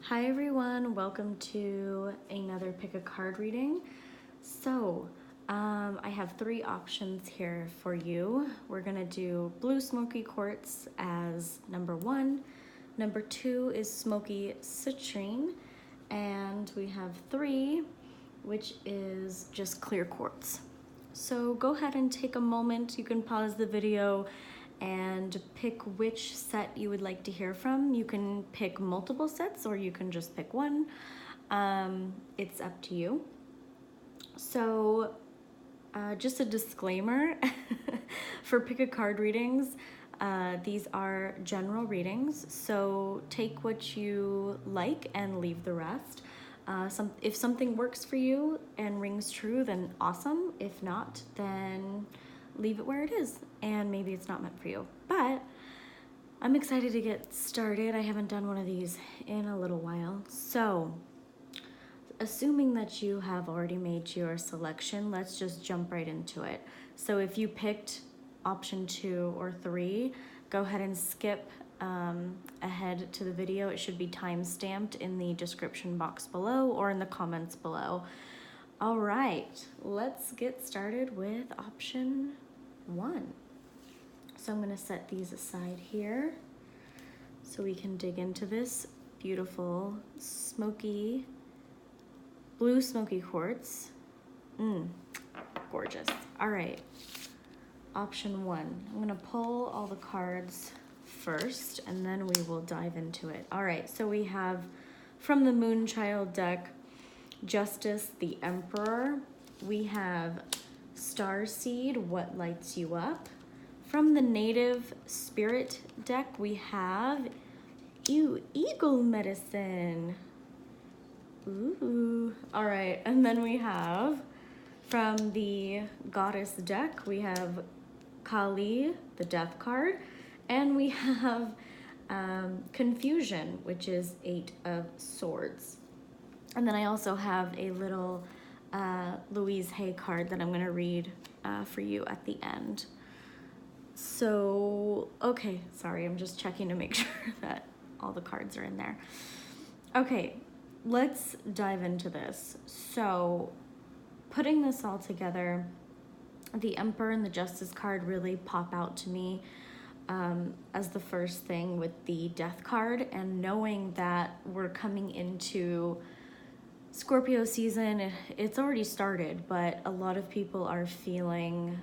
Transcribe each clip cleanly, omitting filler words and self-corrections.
Hi everyone, welcome to another pick a card reading. So, I have three options here for you. We're gonna do blue smoky quartz as number one. Number two is smoky citrine. And we have three, which is just clear quartz. So go ahead and take a moment. You can pause the video and pick which set you would like to hear from. You can pick multiple sets or you can just pick one. It's up to you. So just a disclaimer for pick a card readings, these are general readings, so take what you like and leave the rest. If something works for you and rings true, then awesome. If not, then leave it where it is, and maybe it's not meant for you. But I'm excited to get started. I haven't done one of these in a little while. So, assuming that you have already made your selection, let's just jump right into it. So if you picked option 2 or 3, go ahead and skip ahead to the video. It should be time-stamped in the description box below or in the comments below. All right, let's get started with option 1. So I'm going to set these aside here so we can dig into this beautiful smoky, blue smoky quartz. Gorgeous. All right, option 1. I'm going to pull all the cards first and then we will dive into it. All right, so we have from the Moonchild deck, Justice, the Emperor. We have Starseed, What Lights You Up. From the Native Spirit deck, we have Eagle Medicine. Ooh. All right, and then we have from the Goddess deck, we have Kali, the Death card, and we have Confusion, which is 8 of Swords. And then I also have a little Louise Hay card that I'm going to read for you at the end. So, okay, sorry, I'm just checking to make sure that all the cards are in there. Okay, let's dive into this. So, putting this all together, the Emperor and the Justice card really pop out to me as the first thing with the Death card, and knowing that we're coming into Scorpio season. It's already started, but a lot of people are feeling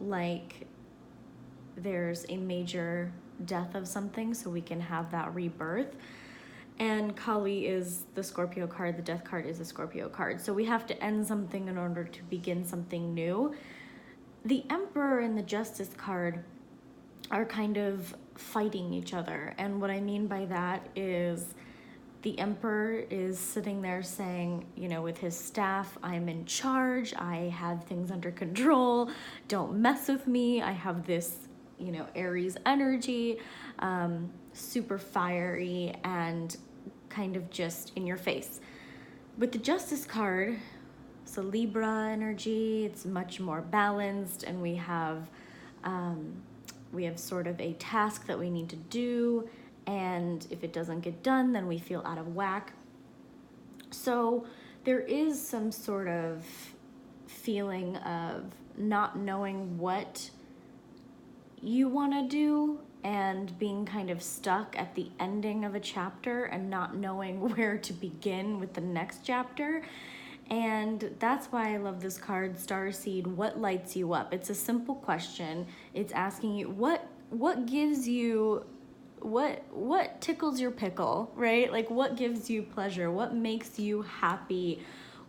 like there's a major death of something, so we can have that rebirth. And Kali is the Scorpio card, the Death card is a Scorpio card. So we have to end something in order to begin something new. The Emperor and the Justice card are kind of fighting each other. And what I mean by that is the Emperor is sitting there saying, you know, with his staff, I'm in charge, I have things under control, don't mess with me, I have this, you know, Aries energy, super fiery and kind of just in your face. With the Justice card, it's a Libra energy, it's much more balanced, and we have sort of a task that we need to do, and if it doesn't get done, then we feel out of whack. So there is some sort of feeling of not knowing what you want to do and being kind of stuck at the ending of a chapter and not knowing where to begin with the next chapter. And that's why I love this card, Starseed, What Lights You Up? It's a simple question. It's asking you what gives you, what tickles your pickle, right? Like, what gives you pleasure? What makes you happy?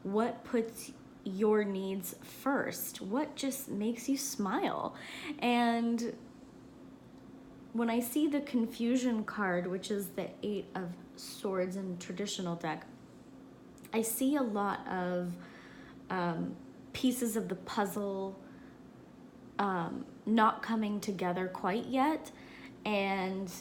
What puts your needs first? What just makes you smile? And when I see the Confusion card, which is the 8 of Swords in traditional deck, I see a lot of pieces of the puzzle not coming together quite yet. And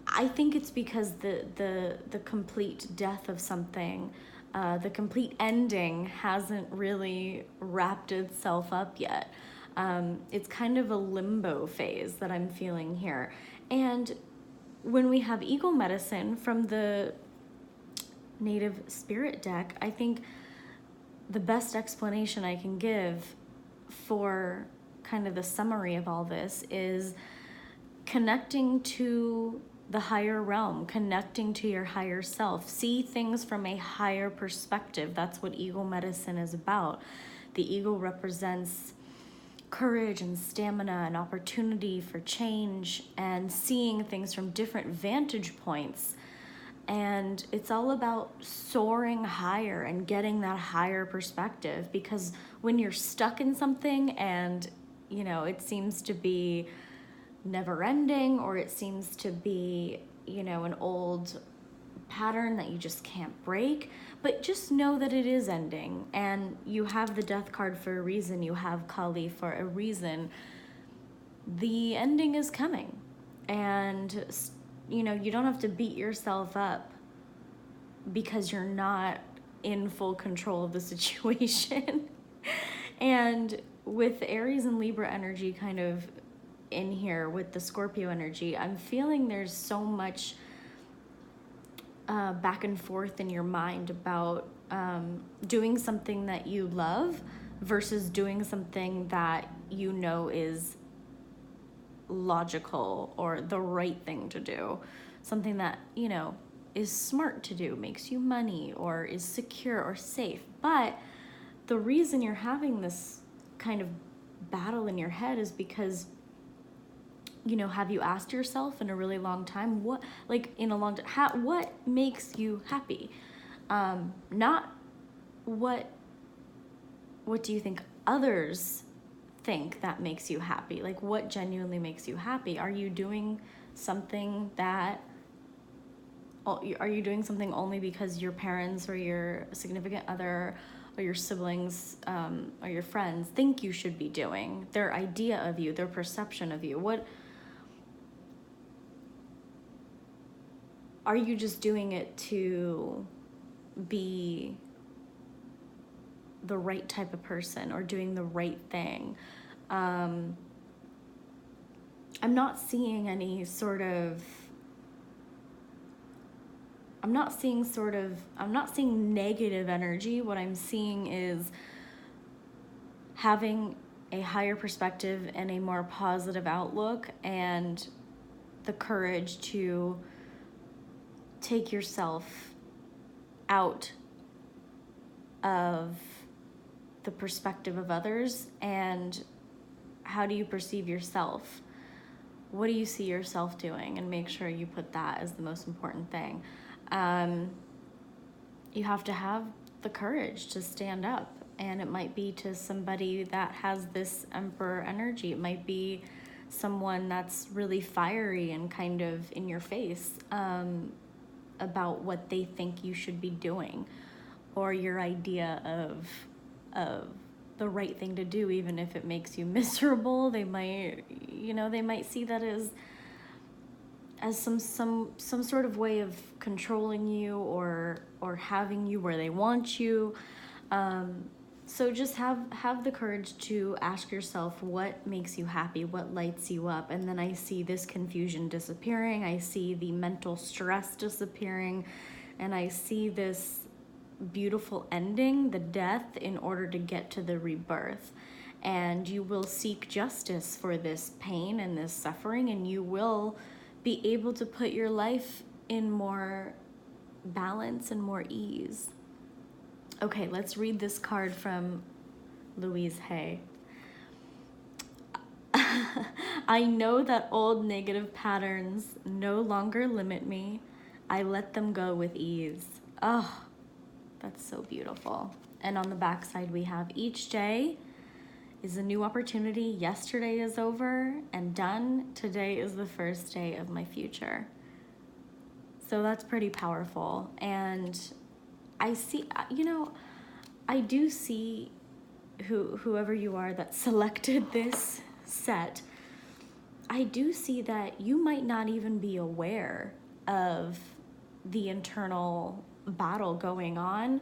I think it's because the complete death of something, the complete ending hasn't really wrapped itself up yet. It's kind of a limbo phase that I'm feeling here. And when we have Eagle Medicine from the Native Spirit deck, I think the best explanation I can give for kind of the summary of all this is connecting to the higher realm, connecting to your higher self. See things from a higher perspective. That's what Eagle Medicine is about. The eagle represents courage and stamina and opportunity for change and seeing things from different vantage points. And it's all about soaring higher and getting that higher perspective, because when you're stuck in something and, you know, it seems to be never ending, or it seems to be, you know, an old pattern that you just can't break, but just know that it is ending. And you have the death card for a reason. You have Kali for a reason. The ending is coming. And, you know, you don't have to beat yourself up because you're not in full control of the situation. And with Aries and Libra energy kind of in here with the Scorpio energy, I'm feeling there's so much back and forth in your mind about doing something that you love versus doing something that you know is logical or the right thing to do. Something that, you know, is smart to do, makes you money, or is secure or safe. But the reason you're having this kind of battle in your head is because, you know, have you asked yourself in a really long time, what makes you happy? Not what do you think others think that makes you happy? Like, what genuinely makes you happy? Are you doing something only because your parents or your significant other or your siblings or your friends think you should be doing? Their idea of you, their perception of you. What are you just doing it to be the right type of person or doing the right thing? I'm not seeing negative energy. What I'm seeing is having a higher perspective and a more positive outlook and the courage to take yourself out of the perspective of others. And how do you perceive yourself? What do you see yourself doing? And make sure you put that as the most important thing. You have to have the courage to stand up, and it might be to somebody that has this Emperor energy. It might be someone that's really fiery and kind of in your face about what they think you should be doing, or your idea of the right thing to do, even if it makes you miserable. They might see that as some sort of way of controlling you or having you where they want you. So just have the courage to ask yourself what makes you happy, what lights you up. And then I see this confusion disappearing. I see the mental stress disappearing. And I see this beautiful ending, the death, in order to get to the rebirth. And you will seek justice for this pain and this suffering, and you will be able to put your life in more balance and more ease. Okay, let's read this card from Louise Hay. I know that old negative patterns no longer limit me. I let them go with ease. Oh, that's so beautiful. And on the back side, we have each day is a new opportunity. Yesterday is over and done. Today is the first day of my future. So that's pretty powerful. And I see, I do see whoever you are that selected this set, I do see that you might not even be aware of the internal battle going on,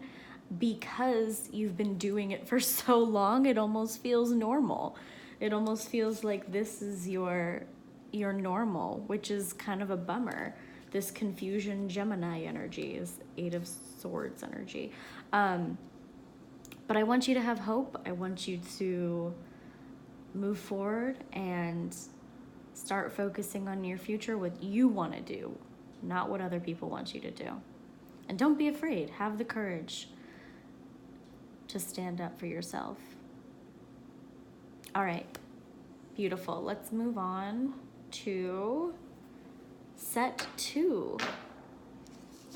because you've been doing it for so long. It almost feels normal. It almost feels like this is your your normal, which is kind of a bummer. This confusion Gemini energy is Eight of Swords energy. But I want you to have hope. I want you to move forward and start focusing on your future, what you want to do, not what other people want you to do. And don't be afraid. Have the courage to stand up for yourself. All right. Beautiful. Let's move on to set 2.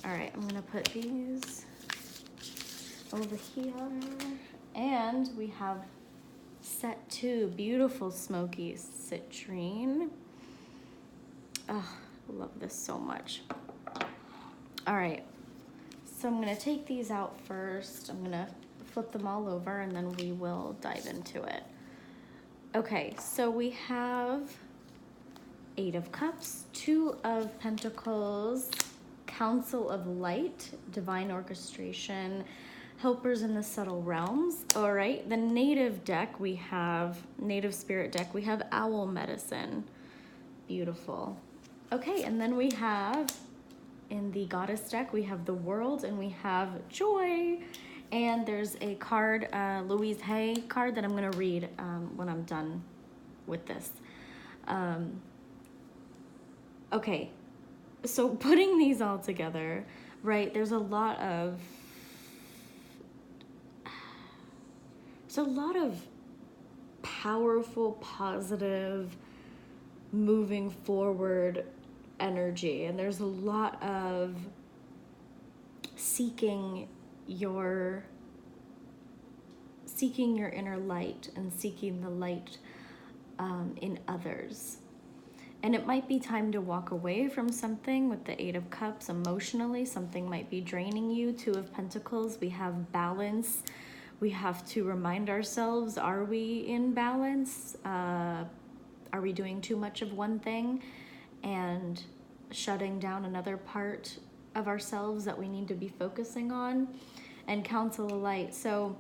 All right, I'm gonna put these over here. And we have set 2, beautiful smoky citrine. Oh, I love this so much. All right, so I'm gonna take these out first. I'm gonna flip them all over and then we will dive into it. Okay, so we have 8 of Cups, 2 of Pentacles, Council of Light, Divine Orchestration, Helpers in the Subtle Realms. All right, the Native deck, we have, Native Spirit deck, we have Owl Medicine. Beautiful. Okay, and then we have, in the Goddess deck, we have the World and we have Joy. And there's a card, Louise card that I'm gonna read when I'm done with this. Okay, so putting these all together, right, there's a lot of powerful, positive, moving forward energy. And there's a lot of seeking your inner light and seeking the light in others. And it might be time to walk away from something with the 8 of Cups emotionally. Something might be draining you. 2 of Pentacles, we have balance. We have to remind ourselves, are we in balance? Are we doing too much of one thing and shutting down another part of ourselves that we need to be focusing on? And Council of Light. So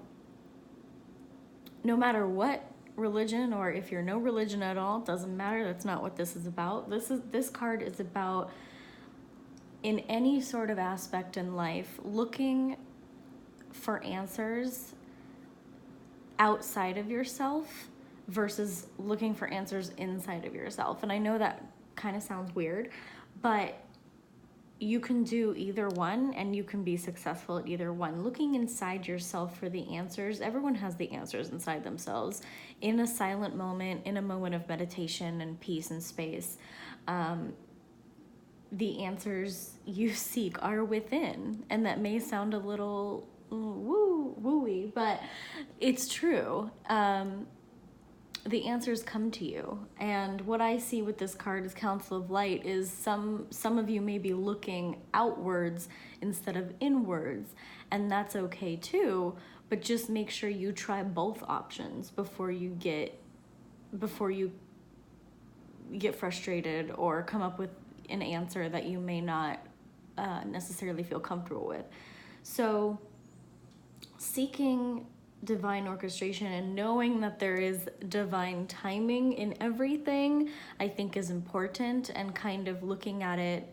no matter what religion, or if you're no religion at all, doesn't matter. That's not what this is about. This card is about, in any sort of aspect in life, looking for answers outside of yourself versus looking for answers inside of yourself. And I know that kind of sounds weird, but you can do either one and you can be successful at either one. Looking inside yourself for the answers. Everyone has the answers inside themselves. In a silent moment, in a moment of meditation and peace and space, the answers you seek are within. And that may sound a little wooey, but it's true. The answers come to you. And what I see with this card is Council of Light is some of you may be looking outwards instead of inwards, and that's okay too, but just make sure you try both options before you get frustrated or come up with an answer that you may not necessarily feel comfortable with. So seeking divine orchestration and knowing that there is divine timing in everything, I think is important. And kind of looking at it,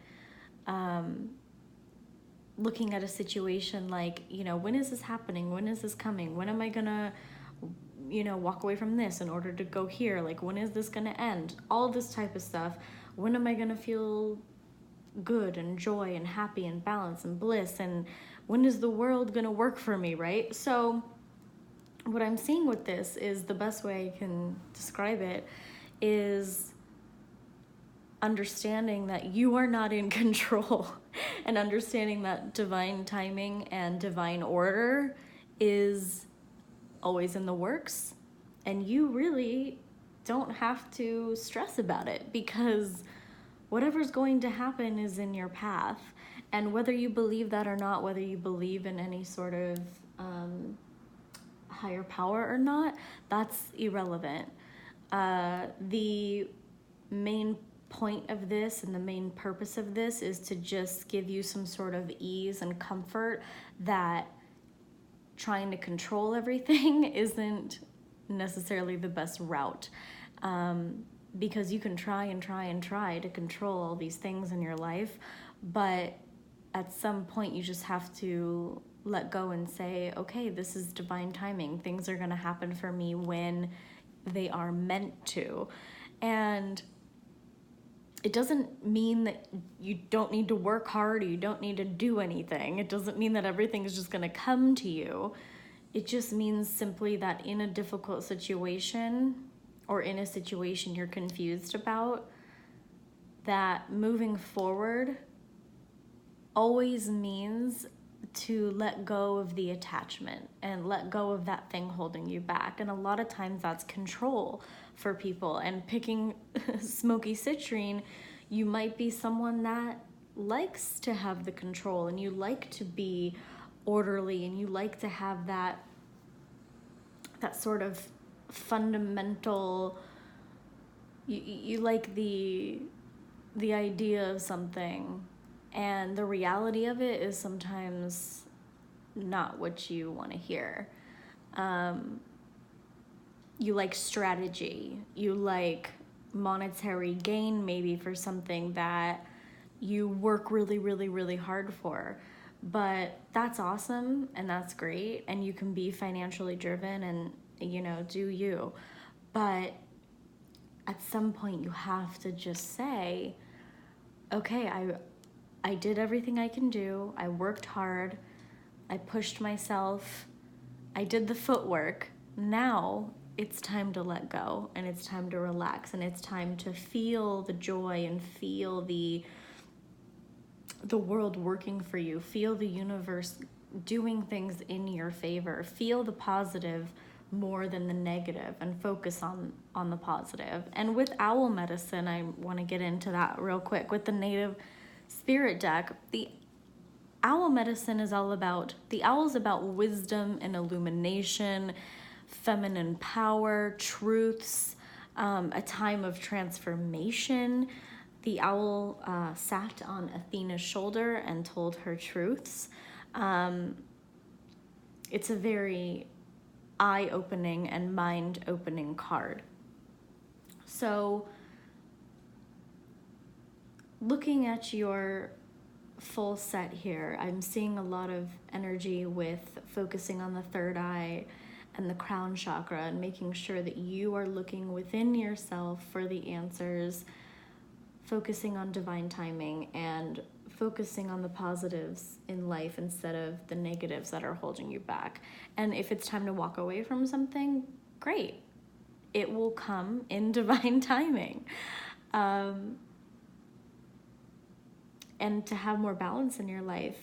looking at a situation like, when is this happening? When is this coming? When am I gonna, walk away from this in order to go here? Like, when is this gonna end? All this type of stuff. When am I gonna feel good and joy and happy and balance and bliss? And when is the world gonna work for me, right? So what I'm seeing with this is, the best way I can describe it is understanding that you are not in control and understanding that divine timing and divine order is always in the works, and you really don't have to stress about it, because whatever's going to happen is in your path. And whether you believe that or not, whether you believe in any sort of higher power or not, that's irrelevant. The main point of this and the main purpose of this is to just give you some sort of ease and comfort that trying to control everything isn't necessarily the best route. because you can try and try and try to control all these things in your life, but at some point you just have to let go and say, okay, this is divine timing. Things are going to happen for me when they are meant to. And it doesn't mean that you don't need to work hard or you don't need to do anything. It doesn't mean that everything is just going to come to you. It just means simply that in a difficult situation or in a situation you're confused about, that moving forward always means to let go of the attachment and let go of that thing holding you back. And a lot of times that's control for people. And picking smoky citrine, you might be someone that likes to have the control and you like to be orderly and you like to have that sort of fundamental, you like the idea of something, and the reality of it is sometimes not what you want to hear. You like strategy, you like monetary gain maybe for something that you work really, really, really hard for. But that's awesome and that's great, and you can be financially driven and, you know, do you. But at some point you have to just say, okay, I did everything I can do. I worked hard. I pushed myself. I did the footwork. Now it's time to let go, and it's time to relax, and it's time to feel the joy and feel the world working for you. Feel the universe doing things in your favor. Feel the positive more than the negative, and focus on the positive. And with owl medicine, I want to get into that real quick. With the native spirit deck, the owl medicine is all about, the owl's about wisdom and illumination, feminine power, truths, a time of transformation. The owl sat on Athena's shoulder and told her truths. It's a very eye-opening and mind-opening card. So, looking at your full set here, I'm seeing a lot of energy with focusing on the third eye and the crown chakra, and making sure that you are looking within yourself for the answers, focusing on divine timing and focusing on the positives in life instead of the negatives that are holding you back. And if it's time to walk away from something, great. It will come in divine timing. And to have more balance in your life,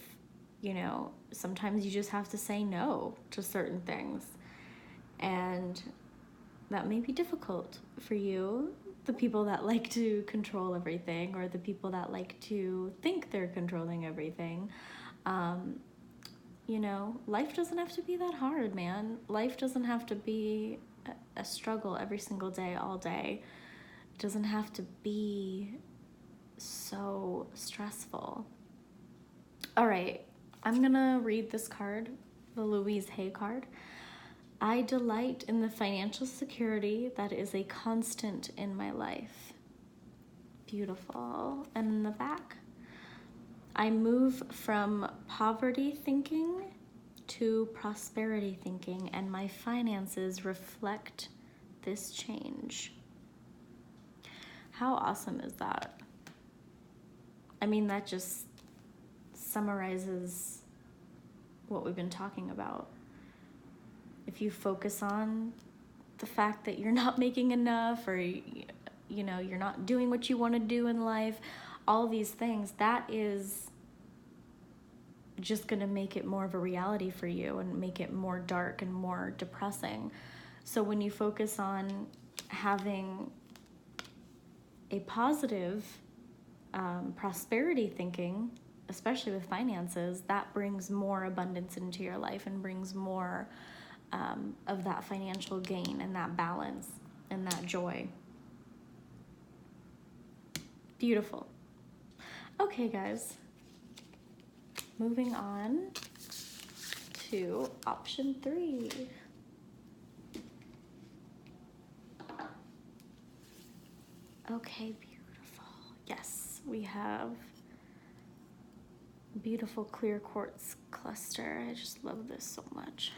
you know, sometimes you just have to say no to certain things. And that may be difficult for you, the people that like to control everything, or the people that like to think they're controlling everything. You know, life doesn't have to be that hard, man. Life doesn't have to be a struggle every single day, all day. It doesn't have to be so stressful. All right, I'm gonna read this card, the Louise Hay card. I delight in the financial security that is a constant in my life. Beautiful. And in the back, I move from poverty thinking to prosperity thinking, and my finances reflect this change. How awesome is that? I mean, that just summarizes what we've been talking about. If you focus on the fact that you're not making enough, or, you know, you're not doing what you want to do in life, all these things, that is just going to make it more of a reality for you and make it more dark and more depressing. So when you focus on having a positive prosperity thinking, especially with finances, that brings more abundance into your life and brings more of that financial gain and that balance and that joy. Beautiful. Okay, guys. Moving on to option 3. Okay, beautiful. Yes, we have beautiful clear quartz cluster. I just love this so much.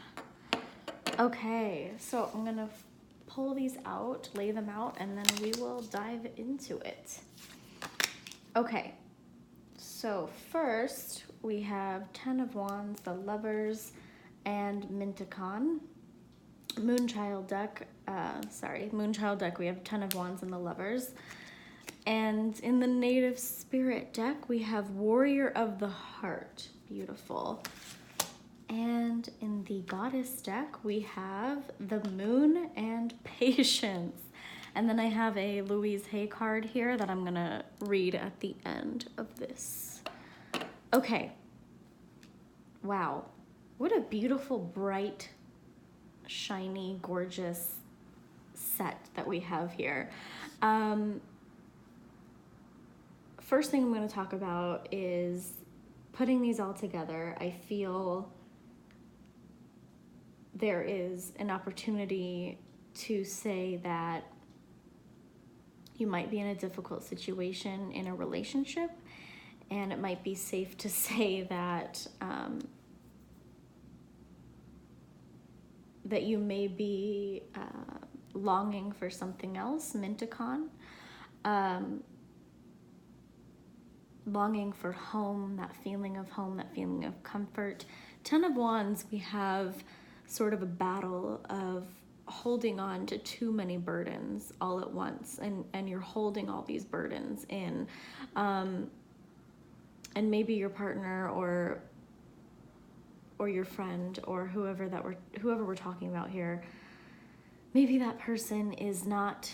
Okay, so I'm gonna pull these out, lay them out, and then we will dive into it. Okay, so first we have 10 of Wands, the Lovers, and Mythical. Moonchild deck, Moonchild deck, we have 10 of Wands and the Lovers. And in the Native Spirit deck, we have Warrior of the Heart. Beautiful. And in the Goddess deck, we have the Moon and Patience. And then I have a Louise Hay card here that I'm going to read at the end of this. Okay. Wow. What a beautiful, bright, shiny, gorgeous set that we have here. First thing I'm going to talk about is putting these all together. I feel there is an opportunity to say that you might be in a difficult situation in a relationship, and it might be safe to say that that you may be longing for something else, Mythical. Longing for home, that feeling of comfort. 10 of Wands, we have sort of a battle of holding on to too many burdens all at once, and you're holding all these burdens in. And maybe your partner or your friend or whoever we're talking about here, maybe that person is not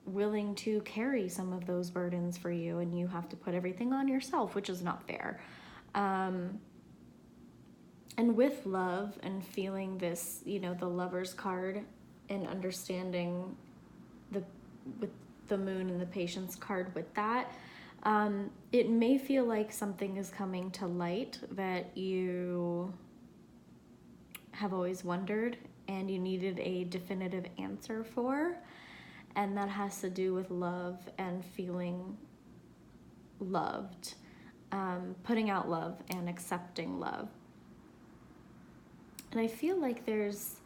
willing to carry some of those burdens for you, and you have to put everything on yourself, which is not fair. And with love and feeling this, the Lover's card, and understanding with the Moon and the Patience card with that, it may feel like something is coming to light that you have always wondered and you needed a definitive answer for. And that has to do with love and feeling loved, putting out love and accepting love. And I feel like there's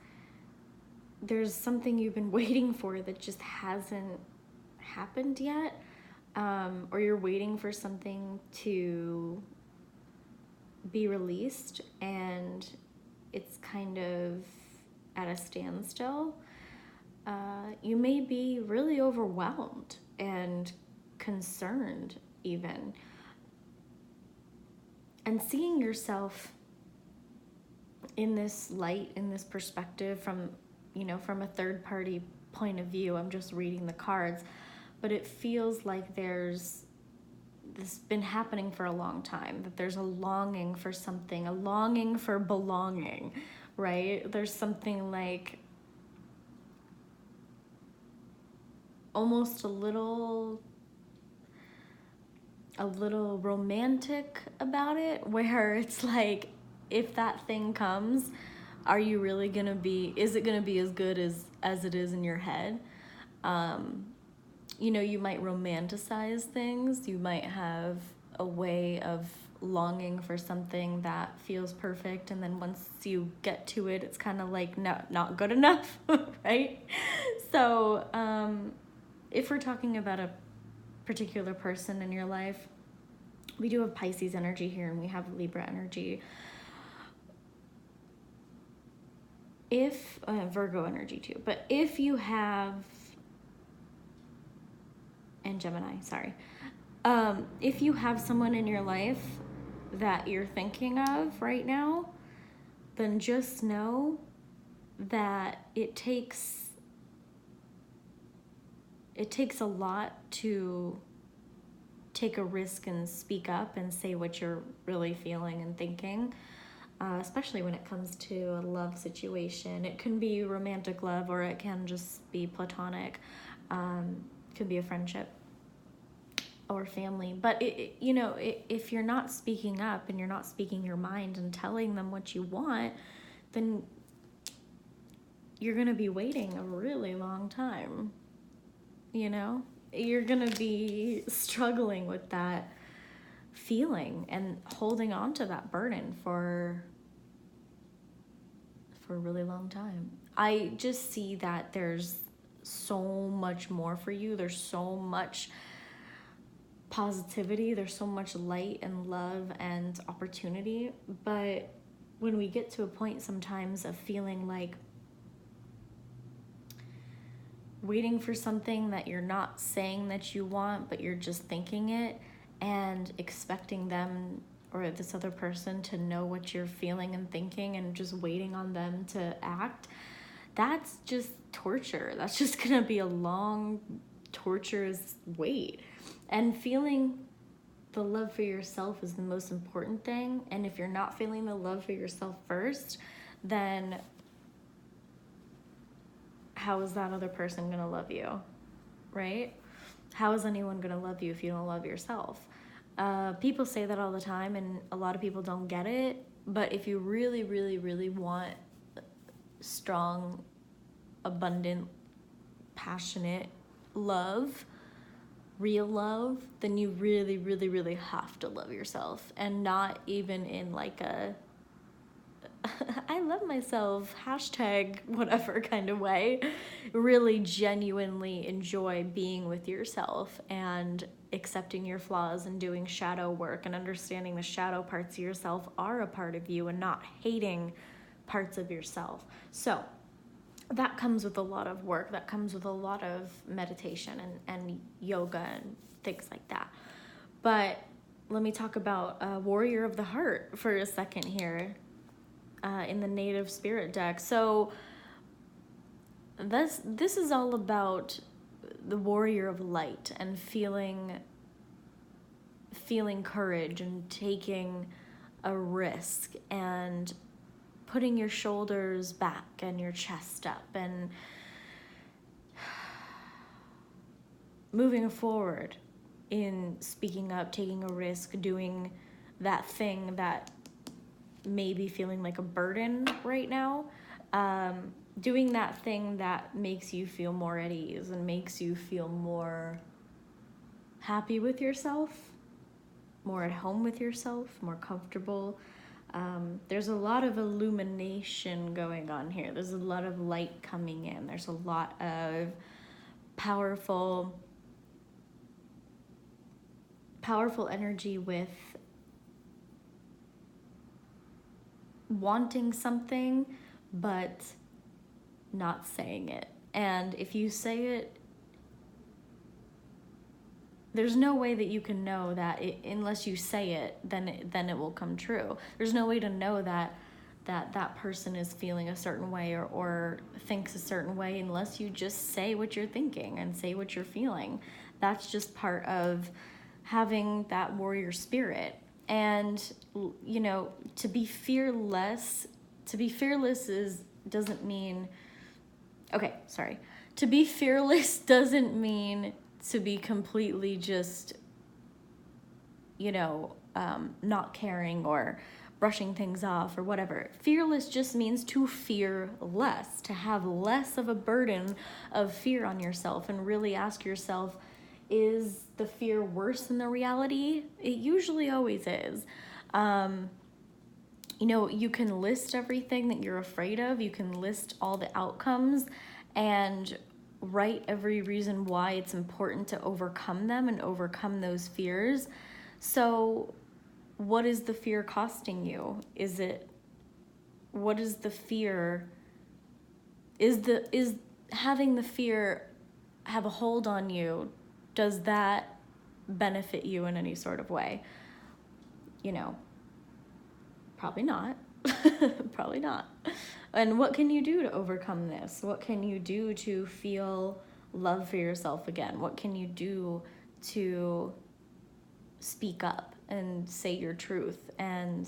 something you've been waiting for that just hasn't happened yet, or you're waiting for something to be released and it's kind of at a standstill. You may be really overwhelmed and concerned even. And seeing yourself in this light, in this perspective from a third party point of view. I'm just reading the cards, but it feels like this been happening for a long time, that there's a longing for something, a longing for belonging, right? There's something like almost a little romantic about it, where it's like, if that thing comes, are you really gonna be, is it gonna be as good as it is in your head? You might romanticize things. You might have a way of longing for something that feels perfect, and then once you get to it, it's kind of like not good enough, right? So if we're talking about a particular person in your life, we do have Pisces energy here, and we have Libra energy. If Virgo energy too, but if you have, and Gemini, sorry, if you have someone in your life that you're thinking of right now, then just know that it takes a lot to take a risk and speak up and say what you're really feeling and thinking. Especially when it comes to a love situation. It can be romantic love, or it can just be platonic. It could be a friendship or family. But if you're not speaking up and you're not speaking your mind and telling them what you want, then you're gonna be waiting a really long time. you're gonna be struggling with that feeling and holding on to that burden for a really long time. I just see that there's so much more for you. There's so much positivity. There's so much light and love and opportunity. But when we get to a point sometimes of feeling like waiting for something that you're not saying that you want, but you're just thinking it and expecting them or this other person to know what you're feeling and thinking and just waiting on them to act, that's just torture. That's just gonna be a long, torturous wait. And feeling the love for yourself is the most important thing. And if you're not feeling the love for yourself first, then how is that other person gonna love you, right? How is anyone gonna love you if you don't love yourself? People say that all the time, and a lot of people don't get it. But if you really, really, really want strong, abundant, passionate love, real love, then you really, really, really have to love yourself. And not even in like a I love myself, hashtag whatever kind of way. Really genuinely enjoy being with yourself and accepting your flaws and doing shadow work and understanding the shadow parts of yourself are a part of you and not hating parts of yourself. So that comes with a lot of work. That comes with a lot of meditation and yoga and things like that. But let me talk about Warrior of the Heart for a second here. In the native spirit deck. So this is all about the warrior of light and feeling courage and taking a risk and putting your shoulders back and your chest up and moving forward in speaking up, taking a risk, doing that thing that may be feeling like a burden right now, doing that thing that makes you feel more at ease and makes you feel more happy with yourself, more at home with yourself, more comfortable. There's a lot of illumination going on here. There's a lot of light coming in. There's a lot of powerful energy with wanting something but not saying it. And if you say it, there's no way that you can know that unless you say it, then it will come true. There's no way to know that person is feeling a certain way or thinks a certain way unless you just say what you're thinking and say what you're feeling. That's just part of having that warrior spirit. And, you know, to be fearless doesn't mean, to be fearless doesn't mean to be completely just, not caring or brushing things off or whatever. Fearless just means to fear less, to have less of a burden of fear on yourself and really ask yourself, is the fear worse than the reality? It usually always is. You can list everything that you're afraid of. You can list all the outcomes and write every reason why it's important to overcome them and overcome those fears. So what is the fear costing you? What is the fear? Is having the fear have a hold on you? Does that benefit you in any sort of way? Probably not. Probably not. And what can you do to overcome this? What can you do to feel love for yourself again? What can you do to speak up and say your truth and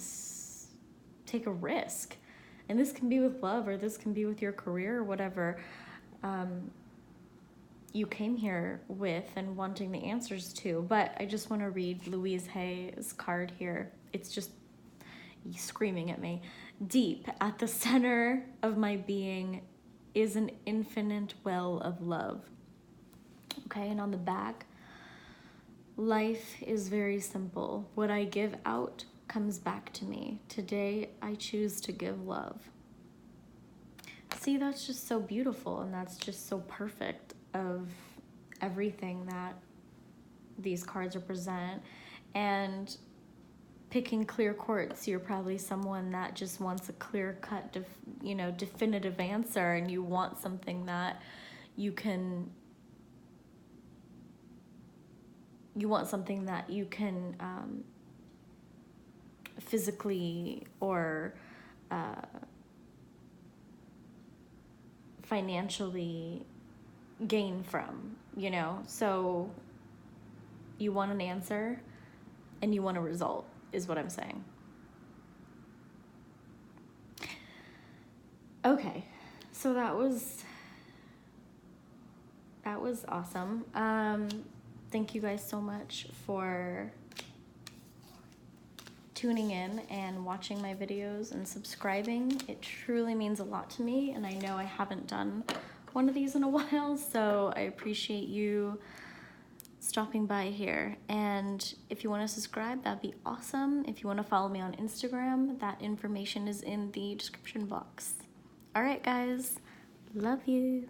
take a risk? And this can be with love, or this can be with your career, or whatever you came here with and wanting the answers to. But I just want to read Louise Hay's card here. It's just screaming at me. Deep at the center of my being is an infinite well of love. Okay, and on the back, life is very simple. What I give out comes back to me. Today, I choose to give love. See, that's just so beautiful, and that's just so perfect of everything that these cards represent. And picking clear quartz, you're probably someone that just wants a clear-cut, definitive answer, and you want something that you can physically or financially gain from, so you want an answer and you want a result, is what I'm saying. Okay, so that was awesome. Thank you guys so much for tuning in and watching my videos and subscribing. It truly means a lot to me, and I know I haven't done one of these in a while, so I appreciate you stopping by here. And if you want to subscribe, that'd be awesome. If you want to follow me on Instagram, that information is in the description box. All right, guys, love you.